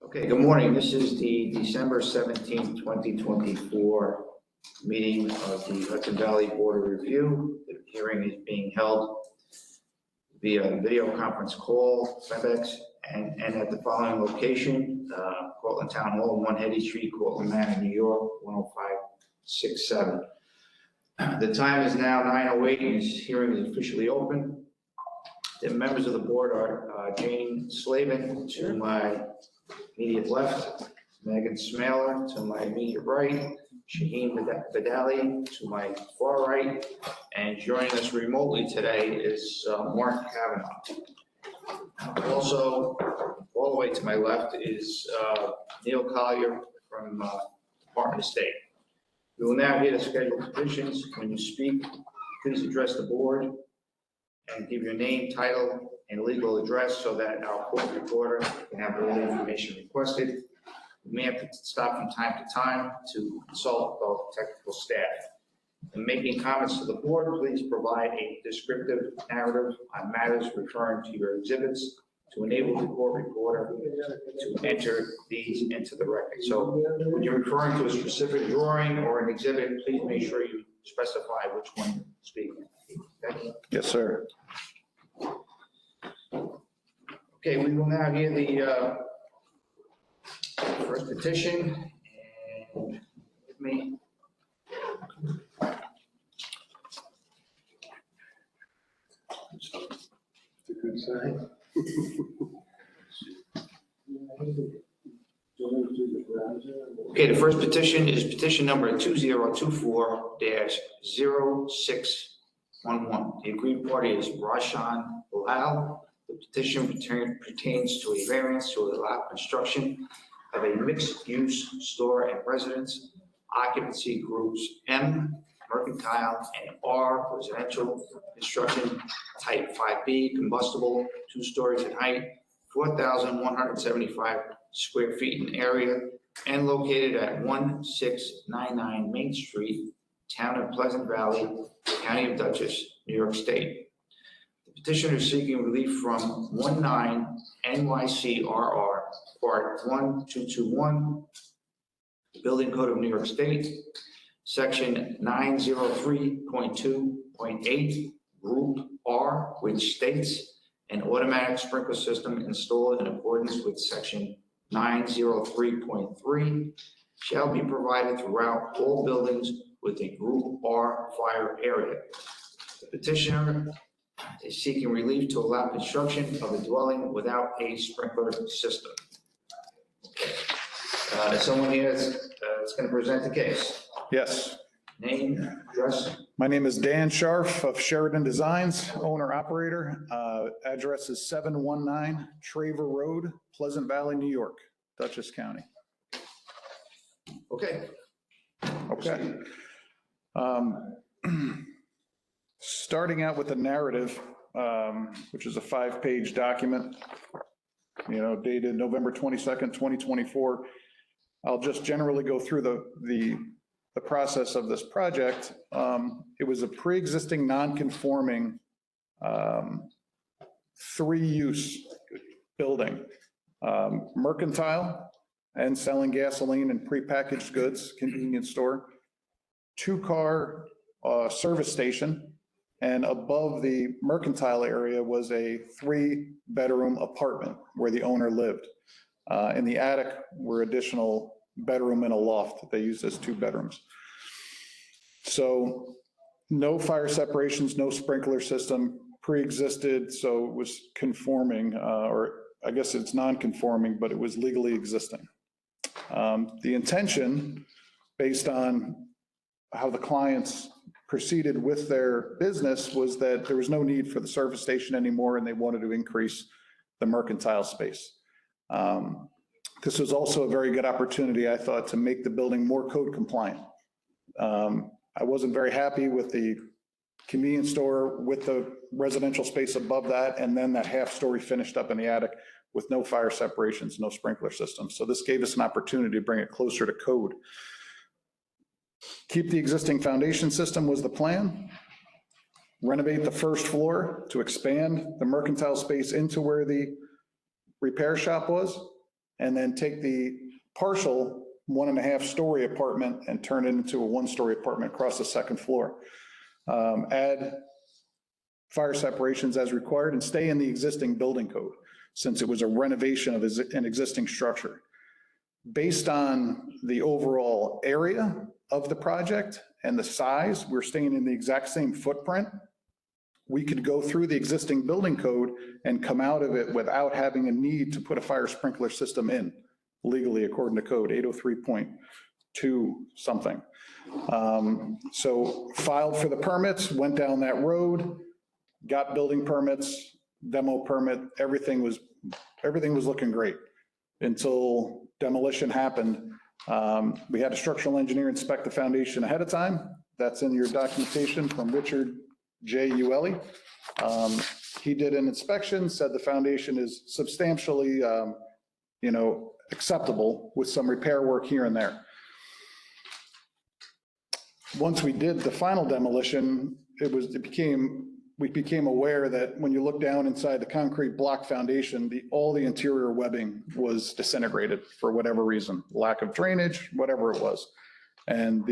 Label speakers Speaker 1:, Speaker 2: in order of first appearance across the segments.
Speaker 1: Okay, good morning. This is the December 17th, 2024 meeting of the Hudson Valley Board of Review. The hearing is being held via video conference call, WebEx, and at the following location, Cortland Town Hall, 1 Hetty Street, Cortland, Manor, New York, 10567. The time is now 9:08 and this hearing is officially open. The members of the board are Jane Slavin to my immediate left, Megan Smaler to my immediate right, Shaheen Badali to my far right, and joining us remotely today is Mark Kavanaugh. Also, all the way to my left is Neil Collier from Department of State. We will now hear the scheduled petitions. When you speak, please address the board and give your name, title, and legal address so that our court reporter can have all the information requested. We may have to stop from time to time to consult both technical staff. In making comments to the board, please provide a descriptive narrative on matters referring to your exhibits to enable the court reporter to enter these into the record. So when you're referring to a specific drawing or an exhibit, please make sure you specify which one you're speaking. Okay?
Speaker 2: Yes, sir.
Speaker 1: Okay, we will now hear the first petition, and with me.
Speaker 3: It's a good sign.
Speaker 1: Okay, the first petition is petition number 2024-0611. The aggrieved party is Rashan Bilal. The petition pertains to a variance to allow construction of a mixed-use store and residence, occupancy groups M, mercantile, and R, residential construction type 5B, combustible, 2 stories in height, 4,175 square feet in area, and located at 1699 Main Street, Town of Pleasant Valley, County of Dutchess, New York State. The petitioner is seeking relief from 19 NYCRR Part 1221, Building Code of New York State, Section 903.2.8, Group R, which states an automatic sprinkler system installed in accordance with Section 903.3 shall be provided throughout all buildings with a Group R fire area. The petitioner is seeking relief to allow construction of a dwelling without a sprinkler system. Someone here that's going to present the case.
Speaker 2: Yes.
Speaker 1: Name, address.
Speaker 2: My name is Dan Scharf of Sheridan Designs, owner operator. Address is 719 Traver Road, Pleasant Valley, New York, Dutchess County.
Speaker 1: Okay.
Speaker 2: Okay. Starting out with the narrative, which is a 5-page document, dated November 22nd, 2024. I'll just generally go through the process of this project. It was a pre-existing non-conforming 3-use building, mercantile and selling gasoline and prepackaged goods, convenience store, 2-car service station, and above the mercantile area was a 3-bedroom apartment where the owner lived. In the attic were additional bedroom and a loft that they used as 2 bedrooms. So no fire separations, no sprinkler system, pre-existed, so it was conforming, or I guess it's non-conforming, but it was legally existing. The intention, based on how the clients proceeded with their business, was that there was no need for the service station anymore and they wanted to increase the mercantile space. This was also a very good opportunity, I thought, to make the building more code compliant. I wasn't very happy with the convenience store with the residential space above that, and then that half-story finished up in the attic with no fire separations, no sprinkler system. So this gave us an opportunity to bring it closer to code. Keep the existing foundation system was the plan. Renovate the first floor to expand the mercantile space into where the repair shop was, and then take the partial 1.5-story apartment and turn it into a 1-story apartment across the second floor. Add fire separations as required and stay in the existing building code since it was a renovation of an existing structure. Based on the overall area of the project and the size, we're staying in the exact same footprint. We could go through the existing building code and come out of it without having a need to put a fire sprinkler system in legally according to code 803.2 something. So filed for the permits, went down that road, got building permits, demo permit, everything was looking great until demolition happened. We had a structural engineer inspect the foundation ahead of time. That's in your documentation from Richard J. Ueli. He did an inspection, said the foundation is substantially, acceptable with some repair work here and there. Once we did the final demolition, we became aware that when you look down inside the concrete block foundation, all the interior webbing was disintegrated for whatever reason, lack of drainage, whatever it was. And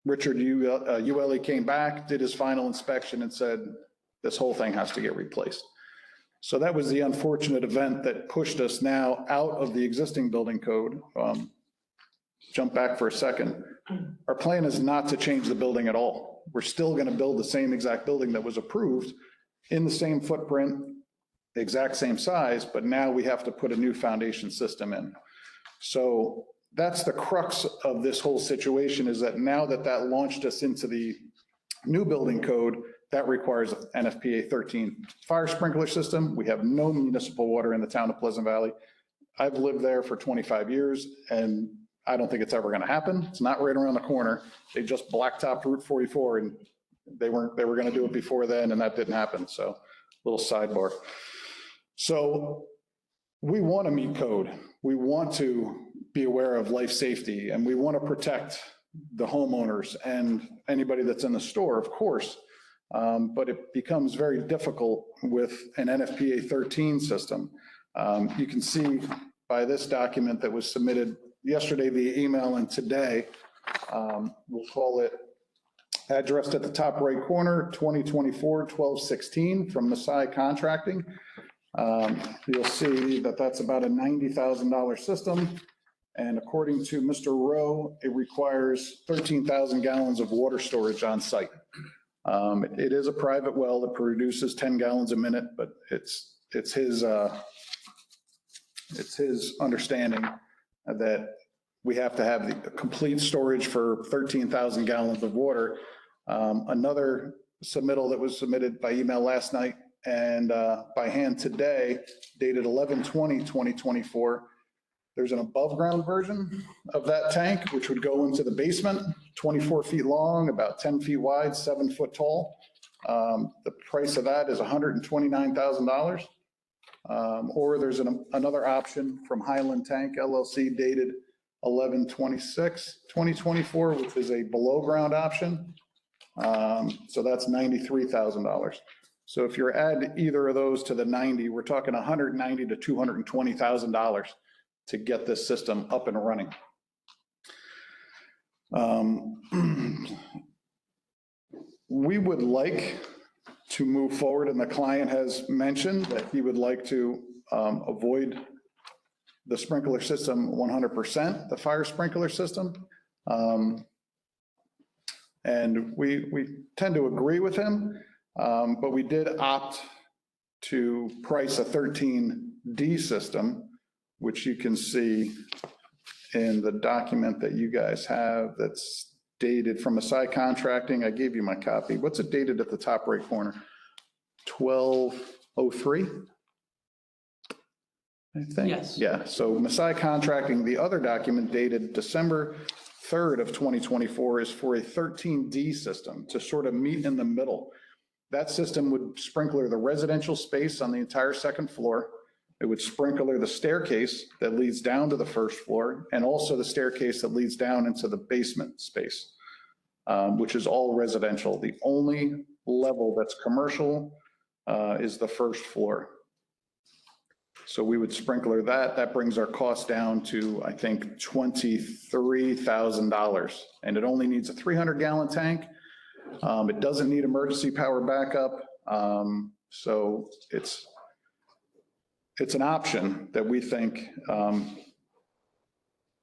Speaker 2: Richard Ueli came back, did his final inspection and said, this whole thing has to get replaced. So that was the unfortunate event that pushed us now out of the existing building code. Jump back for a second. Our plan is not to change the building at all. We're still going to build the same exact building that was approved in the same footprint, exact same size, but now we have to put a new foundation system in. So that's the crux of this whole situation, is that now that launched us into the new building code, that requires an NFPA 13 fire sprinkler system. We have no municipal water in the town of Pleasant Valley. I've lived there for 25 years and I don't think it's ever going to happen. It's not right around the corner. They just blacktopped Route 44 and they were going to do it before then and that didn't happen. So little sidebar. So we want to meet code. We want to be aware of life safety and we want to protect the homeowners and anybody that's in the store, of course. But it becomes very difficult with an NFPA 13 system. You can see by this document that was submitted yesterday via email and today, we'll call it addressed at the top right corner, 2024-1216 from Masai Contracting. You'll see that that's about a $90,000 system. And according to Mr. Rowe, it requires 13,000 gallons of water storage on site. It is a private well that produces 10 gallons a minute, but it's his understanding that we have to have the complete storage for 13,000 gallons of water. Another submittal that was submitted by email last night and by hand today, dated 11/20/2024. There's an above ground version of that tank, which would go into the basement, 24 feet long, about 10 feet wide, 7 foot tall. The price of that is $129,000. Or there's another option from Highland Tank LLC dated 11/26/2024, which is a below ground option. So that's $93,000. So if you're add either of those to the 90, we're talking $190,000 to $220,000 to get this system up and running. We would like to move forward, and the client has mentioned that he would like to avoid the sprinkler system 100%, the fire sprinkler system. And we tend to agree with him, but we did opt to price a 13D system, which you can see in the document that you guys have that's dated from Masai Contracting. I gave you my copy. What's it dated at the top right corner? 12/03, I think.
Speaker 4: Yes.
Speaker 2: Yeah, so Masai Contracting, the other document dated December 3rd of 2024 is for a 13D system to sort of meet in the middle. That system would sprinkler the residential space on the entire second floor. It would sprinkler the staircase that leads down to the first floor and also the staircase that leads down into the basement space, which is all residential. The only level that's commercial is the first floor. So we would sprinkler that. That brings our cost down to, I think, $23,000. And it only needs a 300-gallon tank. It doesn't need emergency power backup. So it's an option that we think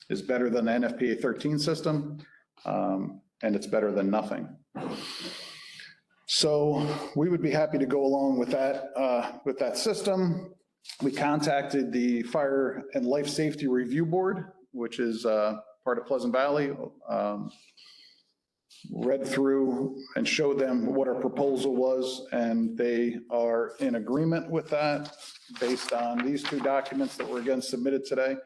Speaker 2: is better than the NFPA 13 system, and it's better than nothing. So we would be happy to go along with that system. We contacted the Fire and Life Safety Review Board, which is part of Pleasant Valley, read through and showed them what our proposal was, and they are in agreement with that based on these two documents that were again submitted today.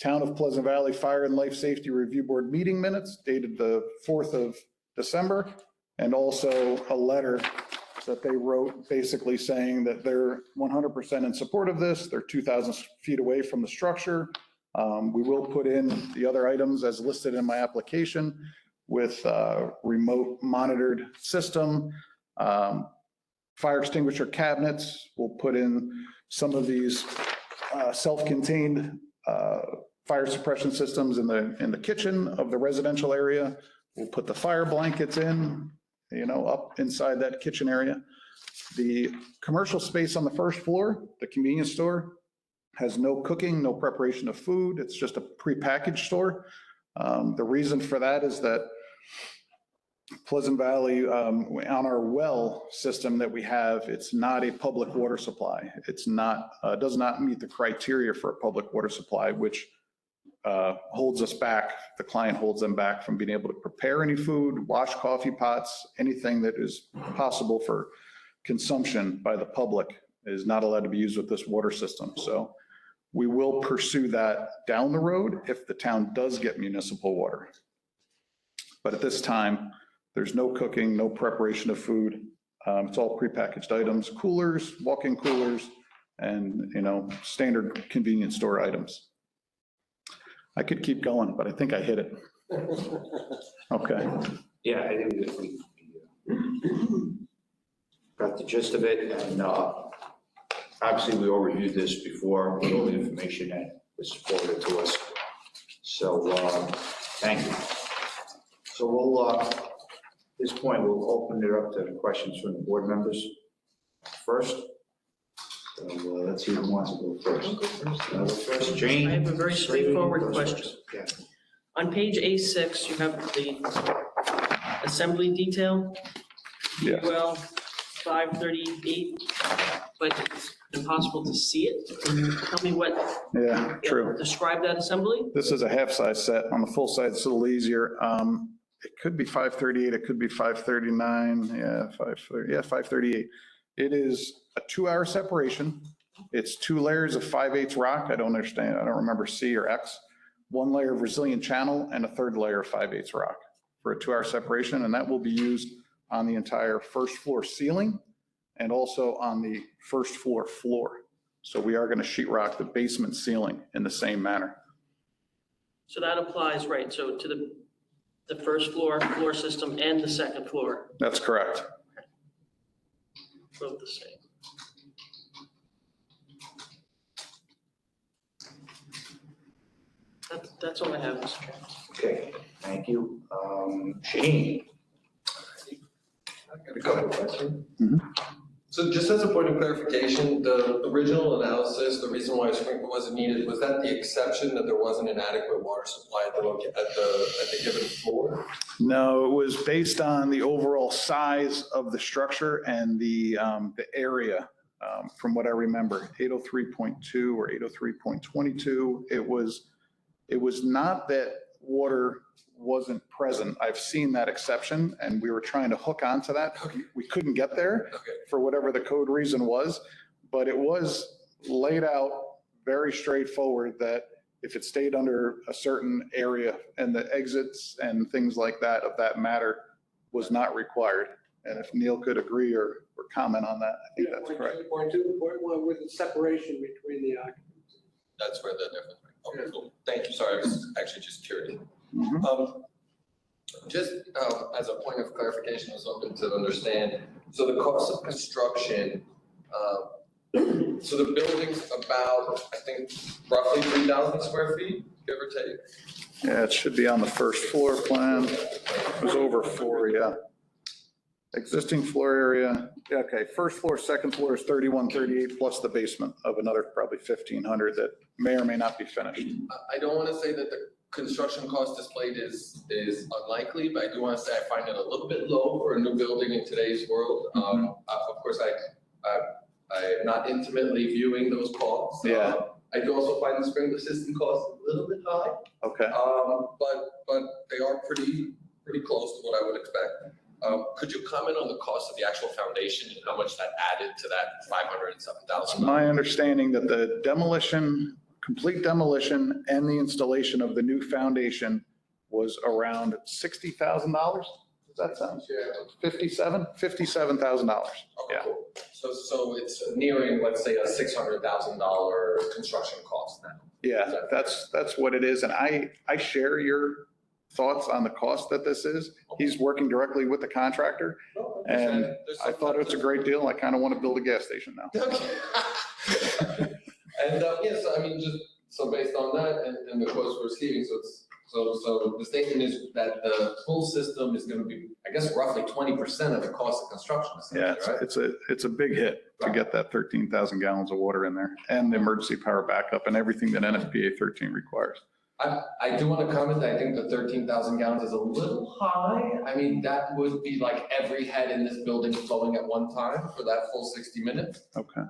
Speaker 2: Town of Pleasant Valley Fire and Life Safety Review Board meeting minutes dated the 4th of December, and also a letter that they wrote basically saying that they're 100% in support of this. They're 2,000 feet away from the structure. We will put in the other items as listed in my application with remote monitored system, fire extinguisher cabinets. We'll put in some of these self-contained fire suppression systems in the kitchen of the residential area. We'll put the fire blankets in, up inside that kitchen area. The commercial space on the first floor, the convenience store, has no cooking, no preparation of food. It's just a prepackaged store. The reason for that is that Pleasant Valley, on our well system that we have, it's not a public water supply. It's not, does not meet the criteria for a public water supply, which holds us back. The client holds them back from being able to prepare any food, wash coffee pots, anything that is possible for consumption by the public is not allowed to be used with this water system. So we will pursue that down the road if the town does get municipal water. But at this time, there's no cooking, no preparation of food. It's all prepackaged items, coolers, walk-in coolers, and, standard convenience store items. I could keep going, but I think I hit it. Okay.
Speaker 1: Yeah, I think that we got the gist of it, and obviously we all reviewed this before with all the information that was forwarded to us. So thank you. So we'll, at this point, we'll open it up to questions from the board members first. So let's see who wants to go first. First, Jane.
Speaker 4: I have a very straightforward question.
Speaker 1: Yeah.
Speaker 4: On page A6, you have the assembly detail,
Speaker 2: Yeah.
Speaker 4: well, 538, but it's impossible to see it. Can you tell me what?
Speaker 2: Yeah, true.
Speaker 4: Describe that assembly?
Speaker 2: This is a half-size set. On the full side, it's a little easier. It could be 538, it could be 539. Yeah, 538. It is a 2-hour separation. It's 2 layers of 5/8 rock. I don't remember C or X. 1 layer of resilient channel and a 3rd layer of 5/8 rock for a 2-hour separation. And that will be used on the entire first floor ceiling and also on the first floor floor. So we are going to sheetrock the basement ceiling in the same manner.
Speaker 4: So that applies, right, so to the first floor system and the second floor,
Speaker 2: That's correct.
Speaker 4: both the same. That's all I have, Mr. Chairman.
Speaker 1: Okay, thank you. Shane.
Speaker 3: I've got a couple of questions.
Speaker 2: Mhm.
Speaker 3: So just as a point of clarification, the original analysis, the reason why a sprinkler wasn't needed, was that the exception that there wasn't an adequate water supply at the given floor?
Speaker 2: No, it was based on the overall size of the structure and the area, from what I remember, 803.2 or 803.22. It was not that water wasn't present. I've seen that exception, and we were trying to hook onto that. We couldn't get there for whatever the code reason was, but it was laid out very straightforward that if it stayed under a certain area and the exits and things like that of that matter was not required. And if Neil could agree or comment on that, I think that's correct.
Speaker 5: Point 2, point 1, with the separation between the occupants.
Speaker 3: That's where the difference. Okay, cool. Thank you. Sorry, I was actually just curious.
Speaker 2: Mhm.
Speaker 3: Just as a point of clarification, I was hoping to understand, so the cost of construction So the building's about, I think, roughly 3,000 square feet, give or take.
Speaker 2: Yeah, it should be on the first floor plan. It was over 4, yeah. Existing floor area, yeah, okay, first floor, second floor is 3138 plus the basement of another probably 1,500 that may or may not be finished.
Speaker 3: I don't want to say that the construction cost displayed is unlikely, but I do want to say I find it a little bit low for a new building in today's world. Of course, I am not intimately viewing those costs.
Speaker 2: Yeah.
Speaker 3: I do also find the sprinkler system costs a little bit high,
Speaker 2: Okay.
Speaker 3: but they are pretty close to what I would expect. Could you comment on the cost of the actual foundation and how much that added to that $507,000?
Speaker 2: My understanding that the demolition, complete demolition and the installation of the new foundation was around $60,000. Does that sound? $57,000.
Speaker 3: Okay,
Speaker 2: Yeah.
Speaker 3: cool. So it's nearing, let's say, a $600,000 construction cost now.
Speaker 2: Yeah, that's what it is. And I share your thoughts on the cost that this is. He's working directly with the contractor, and I thought it's a great deal. I kind of want to build a gas station now.
Speaker 3: Okay. And yes, I mean, just so based on that and the quotes we're receiving, so the statement is that the full system is going to be, I guess, roughly 20% of the cost of construction.
Speaker 2: Yeah,
Speaker 3: right?
Speaker 2: it's a big hit to get that 13,000 gallons of water in there and the emergency power backup and everything that NFPA 13 requires.
Speaker 3: I do want to comment that I think the 13,000 gallons is a little high. I mean, that would be like every head in this building flowing at one time for that full 60 minutes.
Speaker 2: Okay.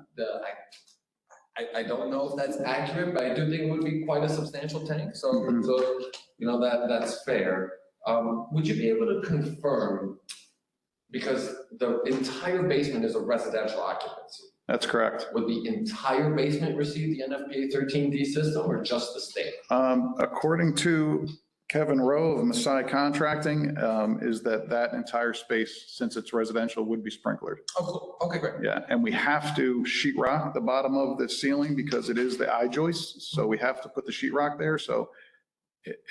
Speaker 3: I don't know if that's accurate, but I do think it would be quite a substantial tank. So,
Speaker 2: Mhm.
Speaker 3: so you know, that's fair. Would you be able to confirm, because the entire basement is a residential occupancy,
Speaker 2: That's correct.
Speaker 3: would the entire basement receive the NFPA 13D system or just the state?
Speaker 2: According to Kevin Rowe of Masai Contracting, is that entire space, since it's residential, would be sprinklered.
Speaker 3: Oh, cool. Okay, great.
Speaker 2: Yeah, and we have to sheet rock the bottom of the ceiling because it is the I-joist, so we have to put the sheet rock there. So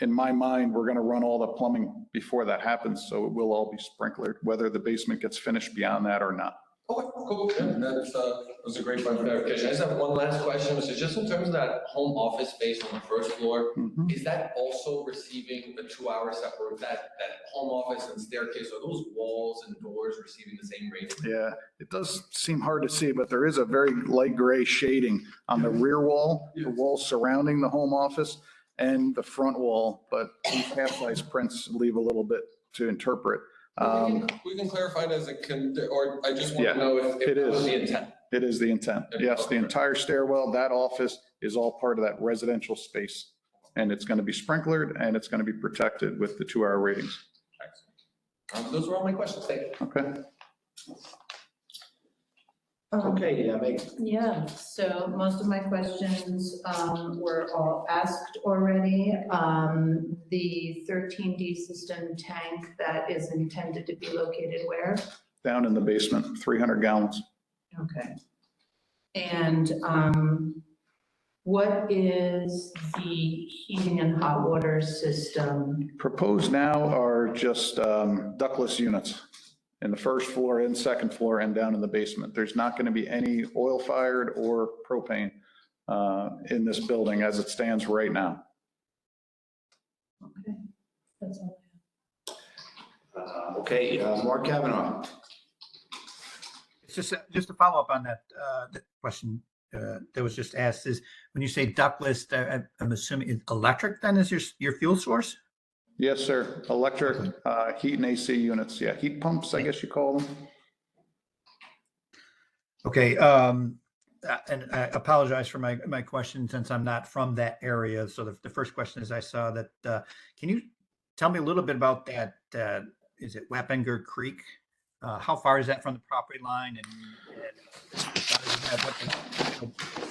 Speaker 2: in my mind, we're going to run all the plumbing before that happens, so it will all be sprinklered, whether the basement gets finished beyond that or not.
Speaker 3: Okay, cool. Yeah, that was a great point of clarification. I just have one last question, which is just in terms of that home office space on the first floor,
Speaker 2: Mhm.
Speaker 3: is that also receiving the 2-hour separate, that home office and staircase, are those walls and doors receiving the same rating?
Speaker 2: Yeah, it does seem hard to see, but there is a very light gray shading on the rear wall, the wall surrounding the home office and the front wall, but these half-size prints leave a little bit to interpret.
Speaker 3: We can clarify it as or I just want
Speaker 2: Yeah,
Speaker 3: to know if
Speaker 2: it
Speaker 3: that was
Speaker 2: is.
Speaker 3: the intent.
Speaker 2: It is the intent. Yes, the entire stairwell, that office is all part of that residential space. And it's going to be sprinklered and it's going to be protected with the 2-hour ratings.
Speaker 3: Those were all my questions. Thank you.
Speaker 2: Okay.
Speaker 1: Okay, yeah,
Speaker 6: Yeah, so most of my questions were all asked already. The 13D system tank that is intended to be located where?
Speaker 2: Down in the basement, 300 gallons.
Speaker 6: Okay. And what is the heating and hot water system?
Speaker 2: Proposed now are just ductless units in the first floor and second floor and down in the basement. There's not going to be any oil fired or propane in this building as it stands right now.
Speaker 6: Okay, that's all I have.
Speaker 1: okay, Mark Kavanaugh.
Speaker 7: It's just to follow up on that question that was just asked is when you say ductless, I'm assuming electric then is your fuel source?
Speaker 2: Yes, sir. Electric, heat and AC units. Yeah, heat pumps, I guess you call them.
Speaker 7: Okay. And I apologize for my question since I'm not from that area. So the first question is I saw that, can you tell me a little bit about that? Is it Wappinger Creek? How far is that from the property line? And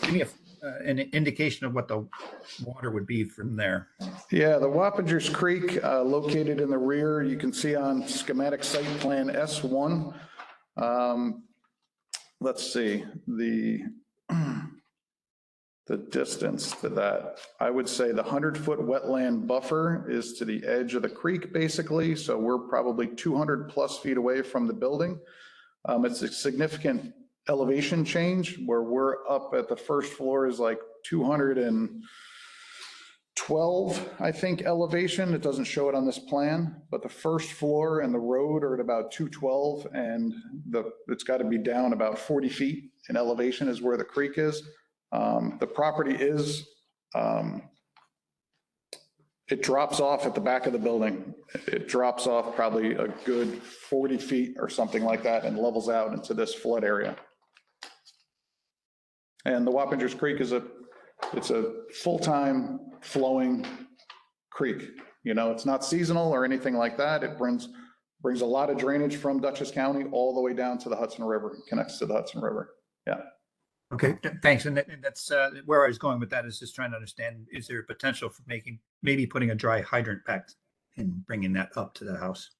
Speaker 7: give me an indication of what the water would be from there.
Speaker 2: Yeah, the Wappingers Creek, located in the rear, you can see on schematic site plan S1. Let's see, the distance to that, I would say the 100-foot wetland buffer is to the edge of the creek, basically. So we're probably 200 plus feet away from the building. It's a significant elevation change where we're up at the first floor is like 212, I think, elevation. It doesn't show it on this plan, but the first floor and the road are at about 212, and it's got to be down about 40 feet in elevation is where the creek is. The property is, it drops off at the back of the building. It drops off probably a good 40 feet or something like that and levels out into this flood area. And the Wappingers Creek is it's a full-time flowing creek. You know, it's not seasonal or anything like that. It brings a lot of drainage from Dutchess County all the way down to the Hudson River, connects to the Hudson River. Yeah.
Speaker 7: Okay, thanks. And that's where I was going with that, is just trying to understand, is there a potential for maybe putting a dry hydrant back and bringing that up to the house?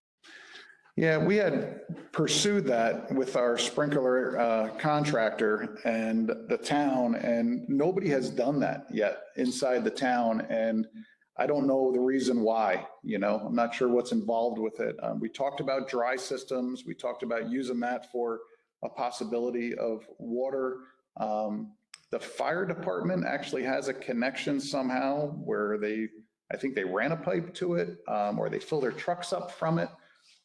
Speaker 2: Yeah, we had pursued that with our sprinkler contractor and the town, and nobody has done that yet inside the town. And I don't know the reason why, you know, I'm not sure what's involved with it. We talked about dry systems. We talked about using that for a possibility of water. The fire department actually has a connection somehow where I think they ran a pipe to it, or they fill their trucks up from it.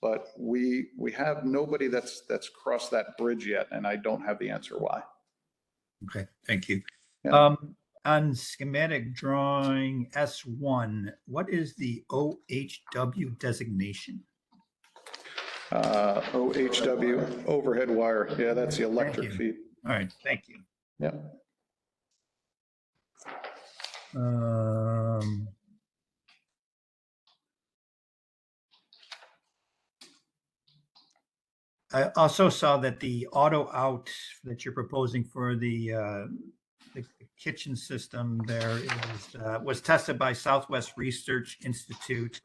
Speaker 2: But we have nobody that's crossed that bridge yet, and I don't have the answer why.
Speaker 7: Okay, thank you.
Speaker 2: Yeah.
Speaker 7: On schematic drawing S1, what is the OHW designation?
Speaker 2: OHW, overhead wire. Yeah, that's the electric
Speaker 7: Thank
Speaker 2: feed.
Speaker 7: All right, thank you.
Speaker 2: Yeah.
Speaker 7: I also saw that the auto out that you're proposing for the kitchen system there was tested by Southwest Research Institute.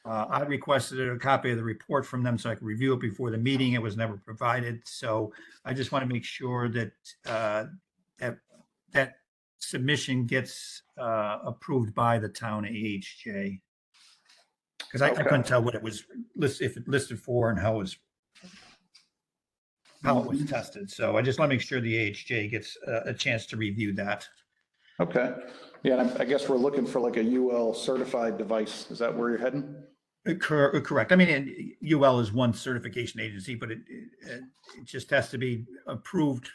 Speaker 7: I requested a copy of the report from them so I could review it before the meeting. It was never provided. So I just want to make sure that that submission gets approved by the town AHJ. Because I couldn't tell what it was if it listed for and how it was tested. So I just want to make sure the AHJ gets a chance to review that.
Speaker 2: Okay. Yeah, and I guess we're looking for like a UL certified device. Is that where you're heading?
Speaker 7: Correct. I mean, UL is one certification agency, but it just has to be approved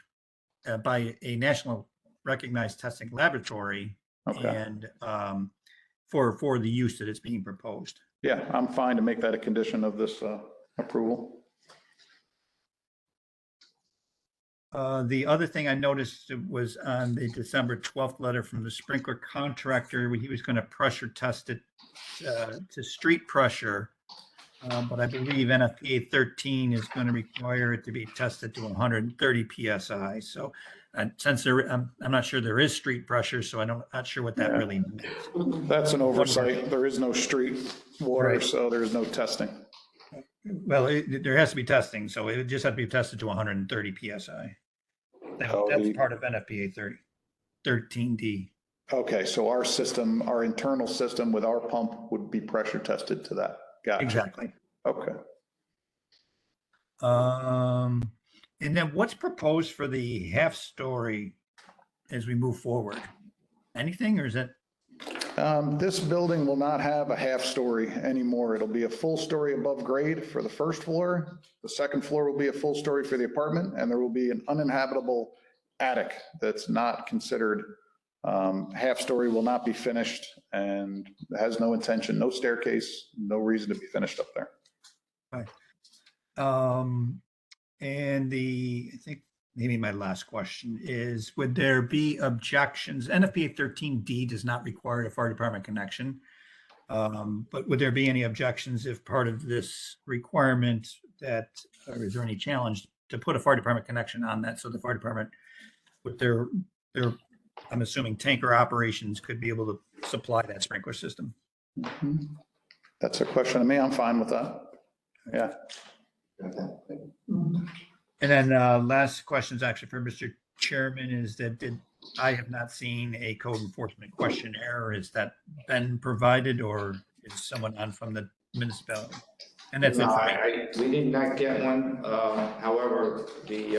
Speaker 7: by a national recognized testing laboratory.
Speaker 2: Okay.
Speaker 7: And for the use that it's being proposed.
Speaker 2: Yeah, I'm fine to make that a condition of this approval.
Speaker 7: The other thing I noticed was on the December 12th letter from the sprinkler contractor, when he was going to pressure test it to street pressure. But I believe NFPA 13 is going to require it to be tested to 130 PSI. So since I'm not sure there is street pressure, so I'm not sure what that really means.
Speaker 2: That's an oversight. There is no street water,
Speaker 7: Right.
Speaker 2: So there is no testing.
Speaker 7: Well, there has to be testing, so it just has to be tested to 130 PSI. That's part of NFPA 13D.
Speaker 2: Okay, so our system, our internal system with our pump would be pressure tested to that. Gotcha.
Speaker 7: Exactly.
Speaker 2: Okay.
Speaker 7: And then what's proposed for the half story as we move forward? Anything, or is that?
Speaker 2: This building will not have a half story anymore. It'll be a full story above grade for the first floor. The second floor will be a full story for the apartment, and there will be an uninhabitable attic that's not considered. Half story will not be finished and has no intention, no staircase, no reason to be finished up there.
Speaker 7: Right. And I think maybe my last question is, would there be objections? NFPA 13D does not require a fire department connection. But would there be any objections if part of this requirement or is there any challenge to put a fire department connection on that? So the fire department with their I'm assuming tanker operations could be able to supply that sprinkler system.
Speaker 2: Mm-hmm. That's a question to me. I'm fine with that. Yeah.
Speaker 7: And then last question is actually for Mr. Chairman, is that I have not seen a code enforcement questionnaire. Has that been provided, or is someone on from the municipality? And that's
Speaker 1: No,
Speaker 7: it for me.
Speaker 1: we did not get one. However, the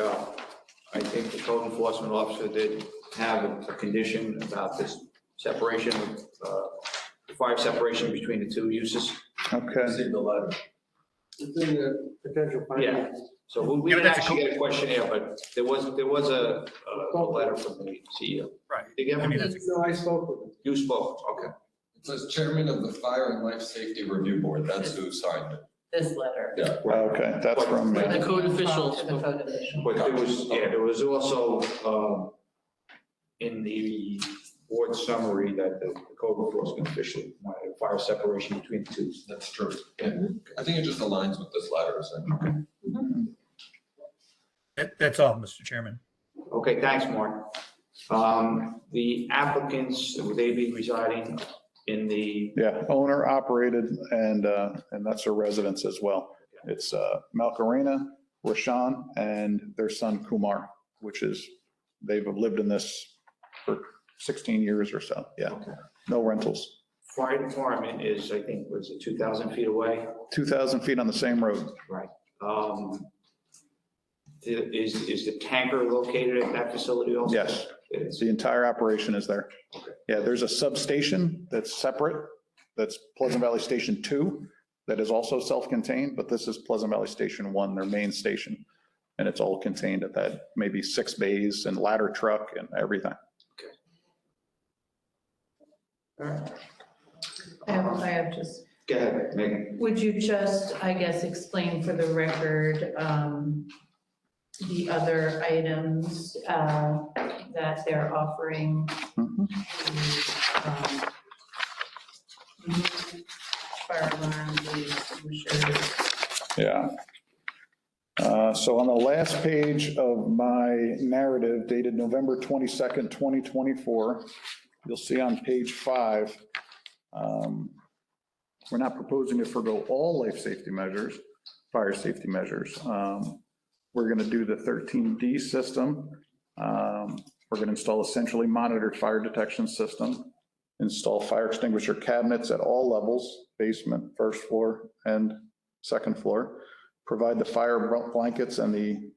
Speaker 1: I think the code enforcement officer did have a condition about this separation, fire separation between the two uses.
Speaker 2: Okay.
Speaker 3: Received the letter.
Speaker 5: It's in the potential
Speaker 1: Yeah.
Speaker 5: findings.
Speaker 1: So we
Speaker 7: Yeah,
Speaker 1: didn't
Speaker 7: but that's a
Speaker 1: actually get a questionnaire, but there was a letter from the CEO.
Speaker 7: Right.
Speaker 1: Did you get
Speaker 7: I mean,
Speaker 1: one?
Speaker 7: that's
Speaker 5: No, I spoke with him.
Speaker 1: You spoke, okay.
Speaker 3: It says chairman of the Fire and Life Safety Review Board. That's who signed it.
Speaker 6: This letter.
Speaker 3: Yeah.
Speaker 2: Okay, that's from,
Speaker 4: The code official
Speaker 6: Talk to the code official.
Speaker 1: But there was also, in the board summary that the code enforcement official wanted a fire separation between the two.
Speaker 3: That's true. Yeah. I think it just aligns with this letter, essentially.
Speaker 7: that's all, Mr. Chairman.
Speaker 1: Okay, thanks, Mark. The applicants, will they be residing in the,
Speaker 2: yeah, owner operated and that's their residence as well. It's Malkarena, Rashan, and their son Kumar, which is, they've lived in this for 16 years or so. Yeah, no rentals.
Speaker 1: fire department is, I think, was it 2,000 feet away?
Speaker 2: 2,000 feet on the same road.
Speaker 1: Right. Is the tanker located at that facility also?
Speaker 2: Yes.
Speaker 1: It is.
Speaker 2: The entire operation is there.
Speaker 1: Okay.
Speaker 2: Yeah, there's a substation that's separate. That's Pleasant Valley Station 2 that is also self-contained, but this is Pleasant Valley Station 1, their main station. And it's all contained at that, maybe 6 bays and ladder truck and everything.
Speaker 1: All right.
Speaker 6: I have just,
Speaker 1: Go ahead, Megan.
Speaker 6: would you just, I guess, explain for the record, the other items, that they're offering?
Speaker 2: Mhm.
Speaker 6: Fire alarms, extinguishers.
Speaker 2: Yeah. So on the last page of my narrative dated November 22nd, 2024, you'll see on page 5, we're not proposing to forgo all life safety measures, fire safety measures. We're going to do the 13D system. We're going to install a centrally monitored fire detection system, install fire extinguisher cabinets at all levels, basement, first floor, and second floor, provide the fire blankets and the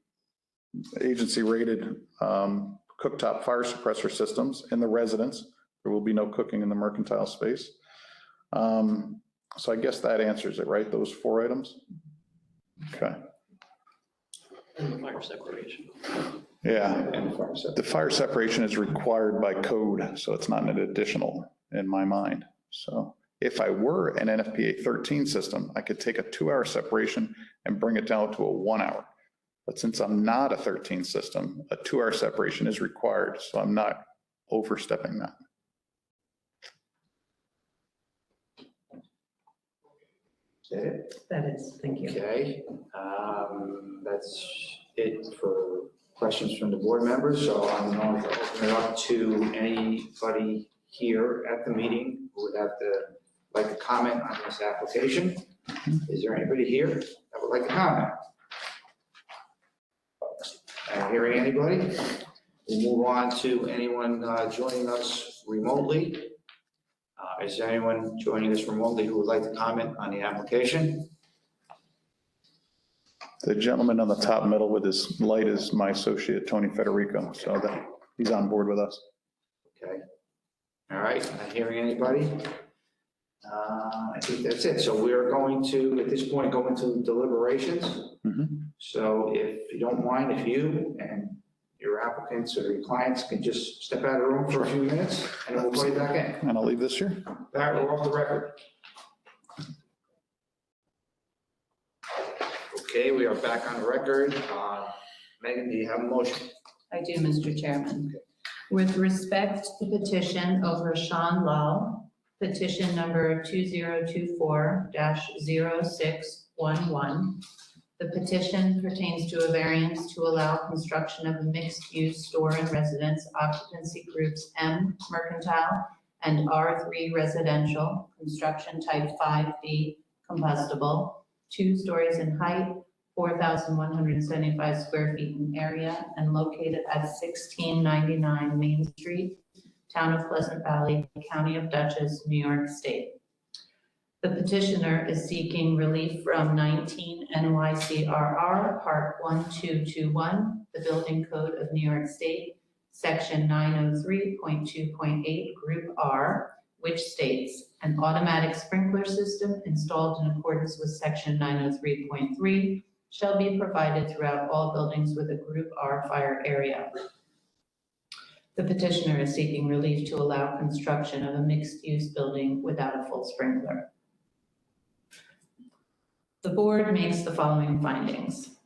Speaker 2: agency-rated cooktop fire suppressor systems in the residence. There will be no cooking in the mercantile space. So I guess that answers it, right? Those 4 items? Okay.
Speaker 4: And the fire separation.
Speaker 2: Yeah.
Speaker 1: And the fire separation.
Speaker 2: The fire separation is required by code, so it's not an additional in my mind. So if I were an NFPA 13 system, I could take a 2-hour separation and bring it down to a 1-hour. But since I'm not a 13 system, a 2-hour separation is required, so I'm not overstepping that.
Speaker 1: Is that it?
Speaker 6: That is, thank you.
Speaker 1: Okay, that's it for questions from the board members, so I'm going to open it up to anybody here at the meeting who would like to comment on this application. Is there anybody here that would like to comment? Not hearing anybody? We'll move on to anyone joining us remotely. Is there anyone joining us remotely who would like to comment on the application?
Speaker 2: The gentleman on the top middle with his light is my associate, Tony Federico, so that he's on board with us.
Speaker 1: Okay. All right, not hearing anybody? I think that's it. So we're going to, at this point, go into deliberations.
Speaker 2: Mhm.
Speaker 1: So if you don't mind, if you and your applicants or your clients can just step out of the room for a few minutes and we'll play back in.
Speaker 2: And I'll leave this here.
Speaker 1: All right, we're off the record. Okay, we are back on the record. Megan, do you have a motion?
Speaker 6: I do, Mr. Chairman. With respect to the petition of Rashan Lal, petition number 2024-0611. The petition pertains to a variance to allow construction of a mixed-use store and residence occupancy groups M mercantile and R3 residential, construction type 5B combustible, 2 stories in height, 4,175 square feet in area, and located at 1699 Main Street, Town of Pleasant Valley, County of Dutchess, New York State. The petitioner is seeking relief from 19 NYCRR Part 1221, the Building Code of New York State, Section 903.2.8, Group R, which states an automatic sprinkler system installed in accordance with Section 903.3 shall be provided throughout all buildings with a Group R fire area. The petitioner is seeking relief to allow construction of a mixed-use building without a full sprinkler. The board makes the following findings.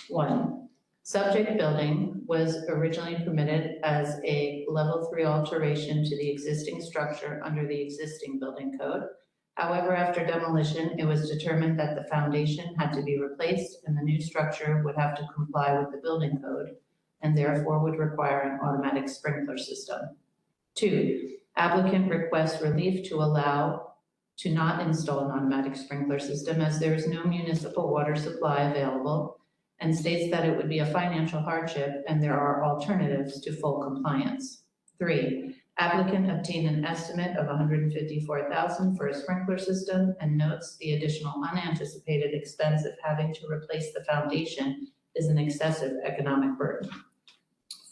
Speaker 6: 1, subject building was originally permitted as a level 3 alteration to the existing structure under the existing building code. However, after demolition, it was determined that the foundation had to be replaced and the new structure would have to comply with the building code and therefore would require an automatic sprinkler system. 2, applicant requests relief to allow to not install an automatic sprinkler system as there is no municipal water supply available, and states that it would be a financial hardship and there are alternatives to full compliance. 3, applicant obtained an estimate of $154,000 for a sprinkler system and notes the additional unanticipated expense of having to replace the foundation is an excessive economic burden.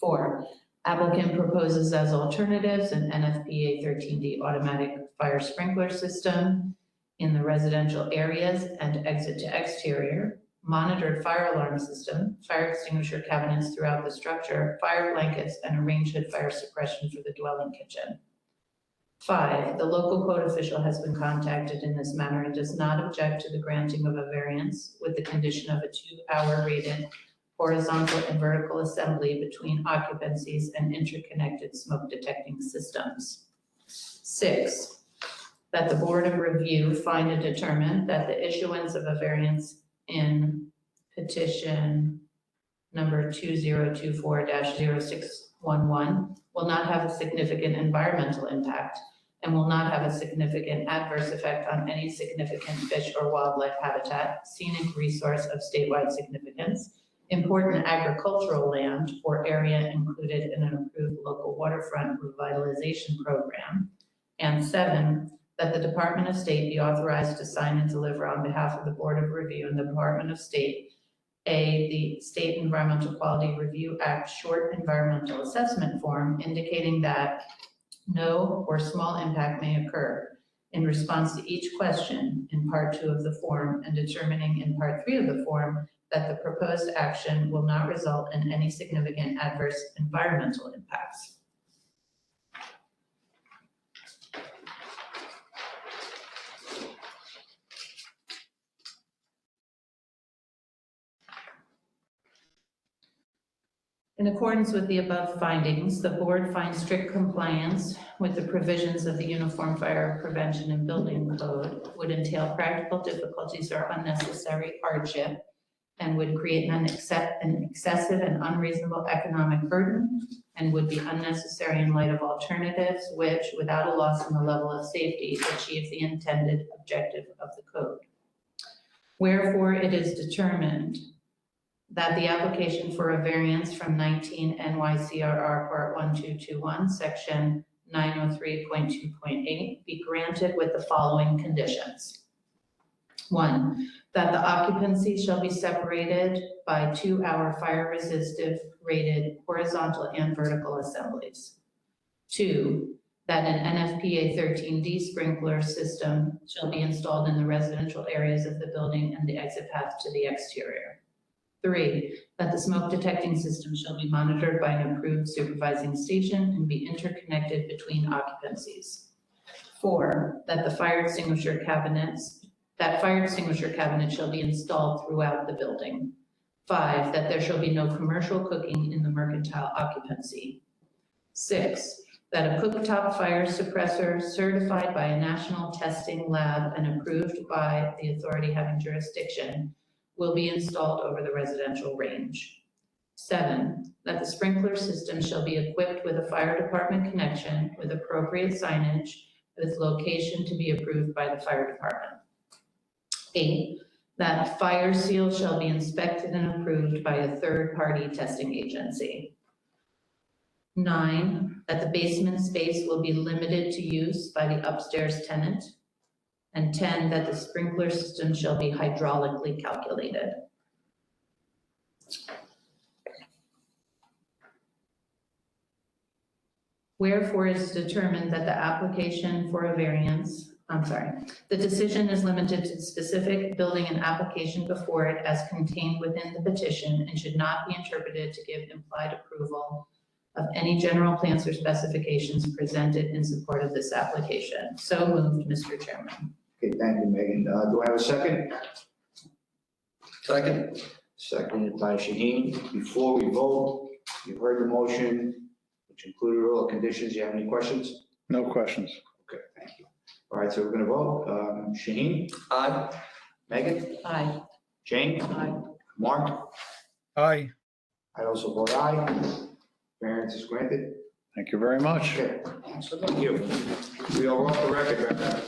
Speaker 6: 4, applicant proposes as alternatives an NFPA 13D automatic fire sprinkler system in the residential areas and exit to exterior, monitored fire alarm system, fire extinguisher cabinets throughout the structure, fire blankets, and a range hood fire suppression for the dwelling kitchen. 5, the local code official has been contacted in this matter and does not object to the granting of a variance with the condition of a 2-hour rated horizontal and vertical assembly between occupancies and interconnected smoke detecting systems. 6, that the Board of Review find and determine that the issuance of a variance in petition number 2024-0611 will not have a significant environmental impact and will not have a significant adverse effect on any significant fish or wildlife habitat, scenic resource of statewide significance, important agricultural land or area included in an approved local waterfront revitalization program. And 7, that the Department of State be authorized to sign and deliver on behalf of the Board of Review and the Department of State the State Environmental Quality Review Act short environmental assessment form indicating that no or small impact may occur in response to each question in Part 2 of the form and determining in Part 3 of the form that the proposed action will not result in any significant adverse environmental impacts. In accordance with the above findings, the board finds strict compliance with the provisions of the Uniform Fire Prevention and Building Code would entail practical difficulties or unnecessary hardship and would create an excessive and unreasonable economic burden and would be unnecessary in light of alternatives which, without a loss in the level of safety, achieve the intended objective of the code. Wherefore, it is determined that the application for a variance from 19 NYCRR Part 1221, Section 903.2.8 be granted with the following conditions. 1, that the occupancy shall be separated by 2-hour fire resistive rated horizontal and vertical assemblies. 2, that an NFPA 13D sprinkler system shall be installed in the residential areas of the building and the exit path to the exterior. 3, that the smoke detecting system shall be monitored by an approved supervising station and be interconnected between occupancies. 4, that fire extinguisher cabinets shall be installed throughout the building. 5, that there shall be no commercial cooking in the mercantile occupancy. 6, that a cooktop fire suppressor certified by a national testing lab and approved by the authority having jurisdiction will be installed over the residential range. 7, that the sprinkler system shall be equipped with a fire department connection with appropriate signage with location to be approved by the fire department. 8, that fire seal shall be inspected and approved by a third-party testing agency. 9, that the basement space will be limited to use by the upstairs tenant. And 10, that the sprinkler system shall be hydraulically calculated. Wherefore it is determined that the application for a variance, the decision is limited to specific building and application before it as contained within the petition and should not be interpreted to give implied approval of any general plans or specifications presented in support of this application. So moved, Mr. Chairman.
Speaker 1: Okay, thank you, Megan. Do I have a second?
Speaker 3: Second.
Speaker 1: Seconded by Shaheen. Before we vote, you've heard the motion, which included all the conditions. You have any questions?
Speaker 2: No questions.
Speaker 1: Okay, thank you. All right, so we're gonna vote. Shaheen?
Speaker 3: Aye.
Speaker 1: Megan?
Speaker 6: Aye.
Speaker 1: Jane?
Speaker 6: Aye.
Speaker 1: Mark?
Speaker 7: Aye.
Speaker 1: I also vote aye. Variance is granted.
Speaker 2: Thank you very much.
Speaker 1: Okay, thank you. We are off the record right now.